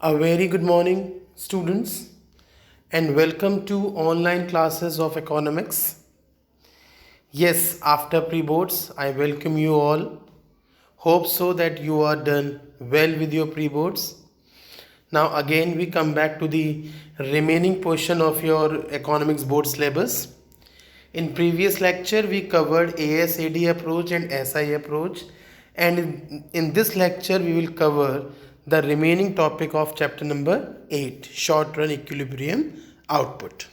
A very good morning, students, and welcome to online classes of economics. Yes, after pre-boards, I welcome you all. Hope so that you are done well with your pre-boards. Now again, we come back to the remaining portion of your economics board syllabus. In previous lecture, we covered ASAD approach and SI approach, and in this lecture, we will cover the remaining topic of chapter number 8, short run equilibrium output.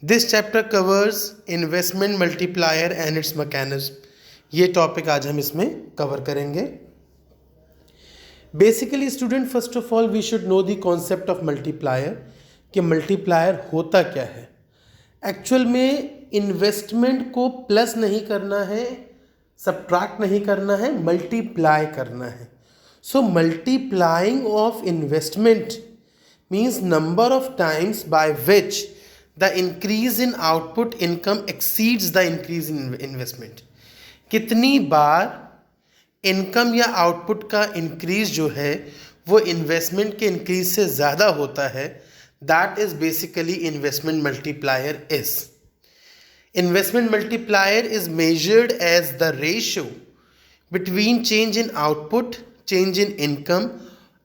This chapter covers investment multiplier and its mechanism. ये topic आज हम इसमें cover करेंगे. Basically student, first of all we should know the concept of multiplier कि multiplier होता क्या है. Actual में इन्वेस्टमेंट को प्लस नहीं करना है, सब्ट्रैक्ट नहीं करना है, मल्टीप्लाई करना है. So multiplying of investment means number of times by which the increase in output income exceeds the increase in investment. कितनी बार इनकम या आउटपुट का इंक्रीज जो है वो इन्वेस्टमेंट के इंक्रीज से ज़्यादा होता है, that is basically investment multiplier is. Investment multiplier is measured as the ratio between change in output, change in income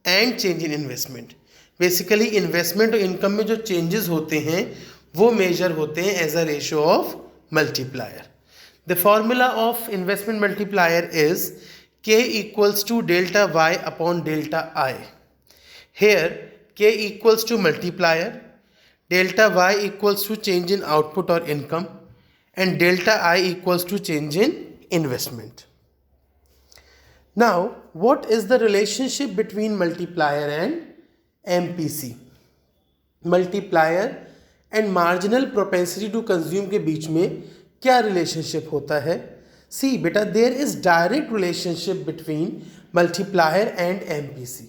and change in investment. Basically investment और income में जो changes होते हैं वो measure होते हैं as a ratio of multiplier. The formula of investment multiplier is K equals to delta Y upon delta I. Here K equals to multiplier, delta Y equals to change in output or income, and delta I equals to change in investment. Now, what is the relationship between multiplier and MPC? Multiplier and marginal propensity to consume के बीच में क्या relationship होता है? See, बेटा, there is direct relationship between multiplier and MPC.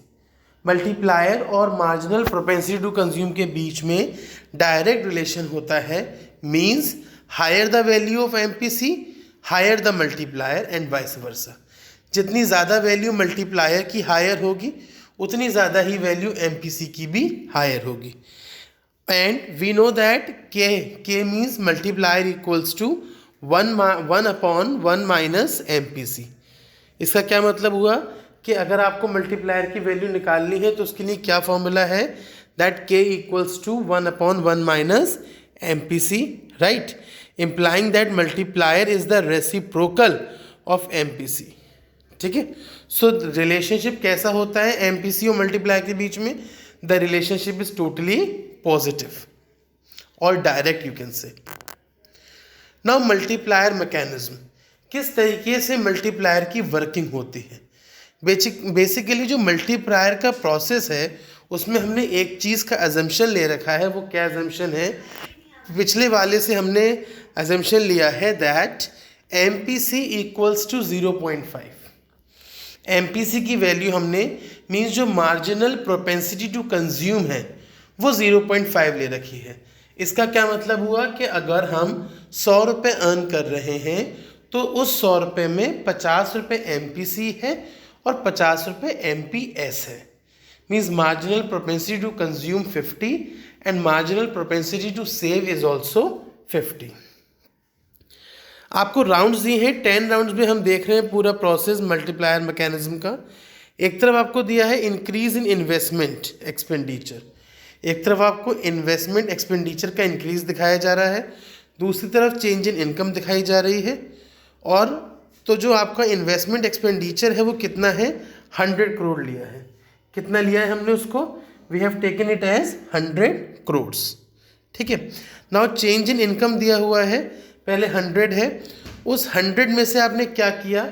Multiplier और marginal propensity to consume के बीच में direct relation होता है, means higher the value of MPC, higher the multiplier and vice versa. जितनी ज़्यादा वैल्यू मल्टीप्लायर की हायर होगी उतनी ज़्यादा ही वैल्यू MPC की भी हायर होगी. And we know that K means multiplier equals to 1/1 minus MPC. इसका क्या मतलब हुआ कि अगर आपको मल्टीप्लायर की वैल्यू निकालनी है तो उसके लिए क्या फॉर्मूला है, that K equals to 1/1 minus MPC, right, implying that multiplier is the reciprocal of MPC. ठीक है. सो रिलेशनशिप कैसा होता है MPC और मल्टीप्लायर के बीच में? The relationship is totally positive और direct, you can say. Now multiplier mechanism, किस तरीके से मल्टीप्लायर की वर्किंग होती है. बेसिकली जो मल्टीप्लायर का प्रोसेस है उसमें हमने एक चीज़ का अजम्पशन ले रखा है. वो क्या अजम्पशन है? पिछले वाले से हमने अजम्पशन लिया है that MPC equals to 0.5. MPC की वैल्यू हमने मीन्स जो मार्जिनल प्रोपेंसिटी टू कंज्यूम है वो 0.5 ले रखी है. इसका क्या मतलब हुआ कि अगर हम 100 रुपये अर्न कर रहे हैं तो उस 100 रुपये में 50 रुपये MPC है और 50 रुपये MPS है. Means marginal propensity to consume 50 and marginal propensity to save is also 50. आपको राउंड्स दिए हैं, 10 राउंड्स में हम देख रहे हैं पूरा प्रोसेस मल्टीप्लायर मैकेनिज्म का. एक तरफ आपको दिया है इंक्रीज इन इन्वेस्टमेंट एक्सपेंडिचर, एक तरफ आपको इन्वेस्टमेंट एक्सपेंडिचर का इंक्रीज दिखाया जा रहा है, दूसरी तरफ चेंज इन इनकम दिखाई जा रही है. और तो जो आपका इन्वेस्टमेंट एक्सपेंडिचर है वो कितना है? 100 करोड़ लिया है. कितना लिया है हमने उसको? We have taken it as 100 crores. ठीक है. नाउ चेंज इन इनकम दिया हुआ है, पहले 100 है, उस 100 में से आपने क्या किया?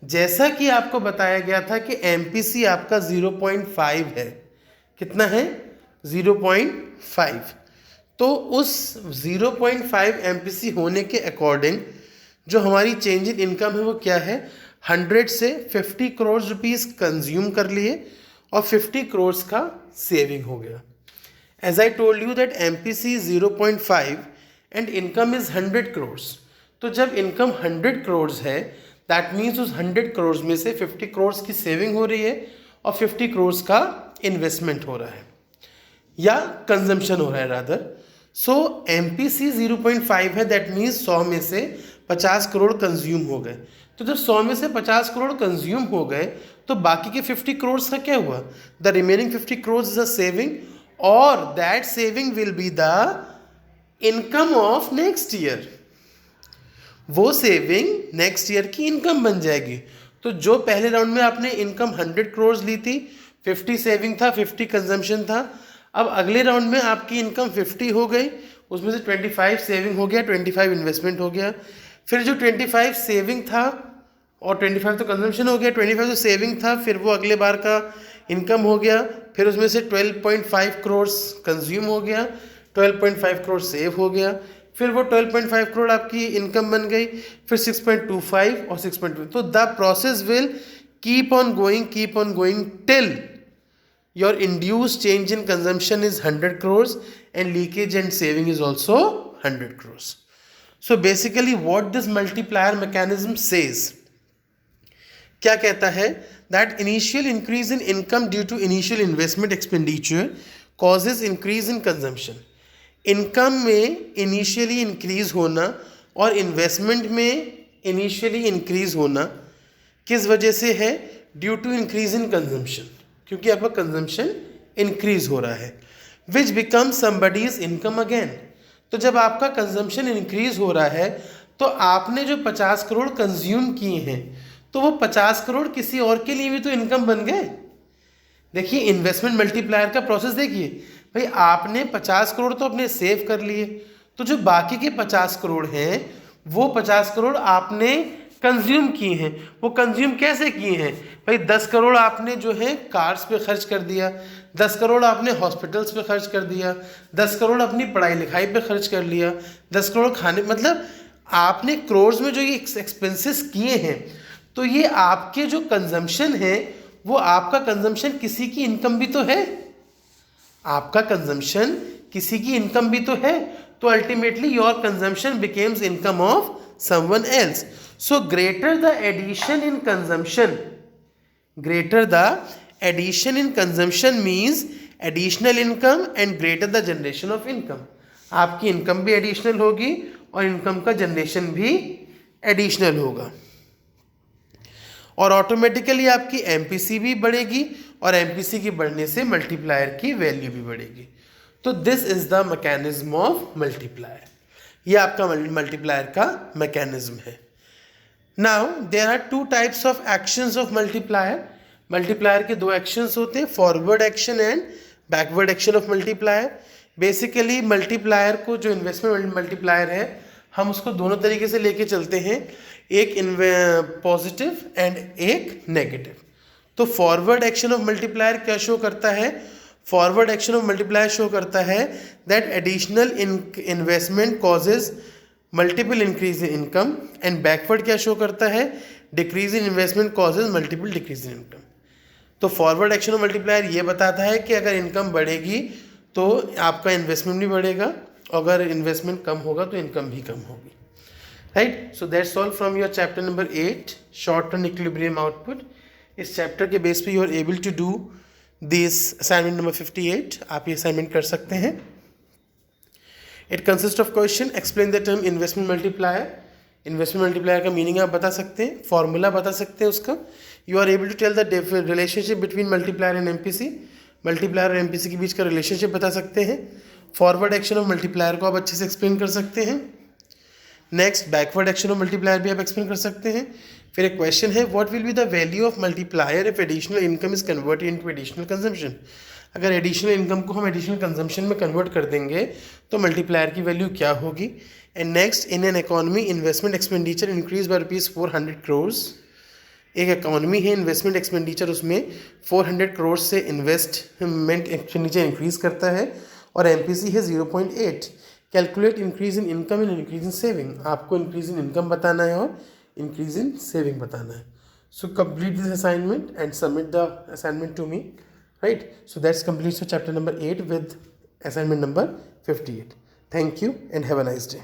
जैसा कि आपको बताया गया था कि MPC आपका 0.5 है. कितना है? 0.5. तो उस 0.5 MPC होने के अकॉर्डिंग जो हमारी चेंज इन इनकम है वो क्या है? 100 से 50 करोड़ रुपीज़ कंज्यूम कर लिए और 50 करोड़ का सेविंग हो गया. As I told you that MPC is 0.5 and income is 100 crore. तो जब इनकम 100 करोड़ है दैट मीन्स उस 100 करोड़ में से 50 करोड़ की सेविंग हो रही है और 50 करोड़ का इन्वेस्टमेंट हो रहा है या कंजम्पशन हो रहा है रादर। सो MPC 0.5 है, दैट मीन्स 100 में से 50 करोड़ कंज्यूम हो गए। तो जब 100 में से 50 करोड़ कंज्यूम हो गए तो बाकी के 50 करोड़ का क्या हुआ? The remaining 50 crore is a saving, और that saving will be the income of next year. वो सेविंग नेक्स्ट ईयर की इनकम बन जाएगी। तो जो पहले राउंड में आपने इनकम 100 करोड़ ली थी, 50 सेविंग था, 50 कंजम्पशन था, अब अगले राउंड में आपकी इनकम 50 हो गई, उसमें से 25 सेविंग हो गया, 25 इन्वेस्टमेंट हो गया। फिर जो 25 सेविंग था और 25 तो कंजम्पशन हो गया, 25 जो सेविंग था फिर वो अगले बार का इनकम हो गया, फिर उसमें से 12.5 करोड़ कंज्यूम हो गया, 12.5 करोड़ सेव हो गया, फिर वो 12.5 करोड़ आपकी इनकम बन गई, फिर 6.25 और 6.2। तो the process will keep on going till your induced change in consumption is 100 crores and leakage and saving is also 100 crores. So basically what this multiplier mechanism says, क्या कहता है? That initial increase in income due to initial investment expenditure causes increase in consumption. Income में initially increase होना और investment में initially increase होना किस वजह से है? Due to increase in consumption, क्योंकि आपका कंजम्पशन इंक्रीज हो रहा है, विच बिकम समबडीज इनकम अगेन। तो जब आपका कंजम्पशन इंक्रीज हो रहा है तो आपने जो 50 करोड़ कंज्यूम किए हैं तो वो 50 करोड़ किसी और के लिए भी तो इनकम बन गए। देखिए इन्वेस्टमेंट मल्टीप्लायर का प्रोसेस देखिए भाई, आपने 50 करोड़ तो अपने सेव कर लिए, तो जो बाकी के 50 करोड़ हैं वो 50 करोड़ आपने कंज्यूम किए हैं। वो कंज्यूम कैसे किए हैं भाई? 10 करोड़ आपने जो है कार्स पे खर्च कर दिया, 10 करोड़ आपने हॉस्पिटल्स पे खर्च कर दिया, 10 करोड़ अपनी पढ़ाई लिखाई पे खर्च कर लिया, 10 करोड़ खाने, मतलब आपने करोड़ में जो ये एक्सपेंसेस किए हैं, तो ये आपके जो कंजम्पशन है वो आपका कंजम्पशन किसी की इनकम भी तो है, आपका कंजम्पशन किसी की इनकम भी तो है। तो ultimately your consumption becomes income of someone else. So greater the addition in consumption means additional income and greater the generation of income. आपकी इनकम भी एडिशनल होगी और इनकम का जनरेशन भी एडिशनल होगा, और ऑटोमेटिकली आपकी MPC भी बढ़ेगी और MPC की बढ़ने से मल्टीप्लायर की वैल्यू भी बढ़ेगी। तो this is the mechanism of multiplier. ये आपका मल्टीप्लायर का मैकेनिज्म है। Now there are 2 types of actions of multiplier. Multiplier के 2 एक्शंस होते हैं, forward action and backward action of multiplier. Basically multiplier को, जो इन्वेस्टमेंट मल्टीप्लायर है, हम उसको दोनों तरीके से लेके चलते हैं, एक पॉजिटिव एंड एक नेगेटिव। तो फॉरवर्ड एक्शन ऑफ मल्टीप्लायर क्या शो करता है? Forward action of multiplier show करता है that additional investment causes multiple increase in income, and backward क्या शो करता है? Decrease in investment causes multiple decrease in income. तो फॉरवर्ड एक्शन ऑफ मल्टीप्लायर ये बताता है कि अगर इनकम बढ़ेगी तो आपका इन्वेस्टमेंट भी बढ़ेगा, अगर इन्वेस्टमेंट कम होगा तो इनकम भी कम होगी, right. So that's all from your chapter number 8, short term equilibrium output. इस चैप्टर के बेस पे you are able to do this assignment number 58। आप ये असाइनमेंट कर सकते हैं। It consist of question, explain the term investment multiplier. Investment multiplier का meaning आप बता सकते हैं, फॉर्मूला बता सकते हैं उसका। You are able to tell the relationship between multiplier and MPC। Multiplier और MPC के बीच का रिलेशनशिप बता सकते हैं। फॉरवर्ड एक्शन ऑफ मल्टीप्लायर को आप अच्छे से एक्सप्लेन कर सकते हैं। Next backward action of multiplier भी आप एक्सप्लेन कर सकते हैं। फिर एक क्वेश्चन है, what will be the value of multiplier if additional income is converted into additional consumption. अगर एडिशनल इनकम को हम एडिशनल कंजम्पशन में कन्वर्ट कर देंगे तो मल्टीप्लायर की वैल्यू क्या होगी। And next, in an economy investment expenditure increase by ₹400 crore. एक इकोनॉमी है, इन्वेस्टमेंट एक्सपेंडिचर उसमें 400 करोड़ से इन्वेस्टमेंट एक्सपेंडिचर इंक्रीज करता है, और MPC है 0.8। Calculate increase in income and increase in saving. आपको इंक्रीज इन इनकम बताना है और इंक्रीज इन सेविंग बताना है। So complete this assignment and submit the assignment to me, right. So that's complete chapter number 8 with assignment number 58. Thank you and have a nice day.